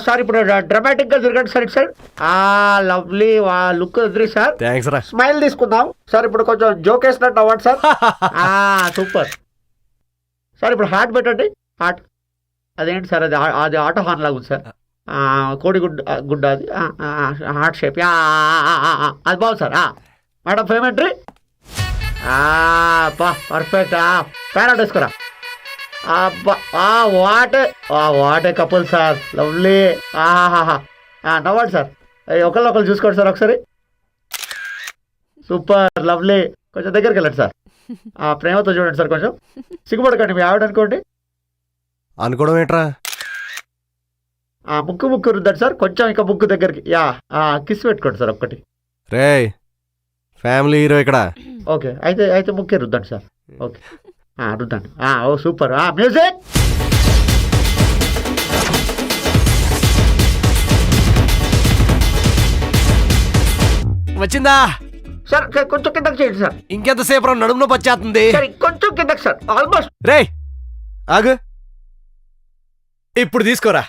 Sir ఇప్పుడు dramatic గా తిరగండి సార్ ఇటు సైడ్. లవ్లీ లుక్ వదిలి సార్. థ్యాంక్స్ రా. స్మైల్ తీసుకుందాం సార్. ఇప్పుడు కొంచెం జోక్ వేసినట్టు అవ్వండి సార్. Super sir. ఇప్పుడు హార్ట్ పెట్టండి. హార్ట్ అదేంటి సార్? అది ఆటో హార్న్ లాగా ఉంది సార్. కోడి గుడ్డ అది హార్ట్ షేప్. అది బాగుంది సార్. మేడం పేమెంట్రీ పర్ఫెక్ట్. ప్యారెట్ వేసుకోరా. What a couple sir. లవ్లీ. నవ్వండి సార్. ఒకళ్ళు చూసుకోండి సార్ ఒకసారి. Super lovely. కొంచెం దగ్గరికి వెళ్ళండి సార్. ప్రేమతో చూడండి సార్. కొంచెం సిగ్గుపడకండి. మీ ఆవిడ అనుకోండి. అనుకోవడం ఏంట్రా? ముక్కు రుద్దండి సార్. కొంచెం ఇంకా ముక్కు దగ్గరికి. కిస్ పెట్టుకోండి సార్ ఒక్కటి. రే ఫ్యామిలీ హీరో ఇక్కడ. ఓకే అయితే ముక్కే రుద్దండి సార్. ఓకే రుద్దండి. ఓ సూపర్. మ్యూజిక్. వచ్చిందా సార్? కొంచెం కిందకి చేయండి సార్. ఇంకెంతసేపు రా, నడుములో పచ్చేస్తుంది. సార్ కొంచెం కిందకి సార్. ఆల్మోస్ట్. రే ఆగు, ఇప్పుడు తీసుకోరా.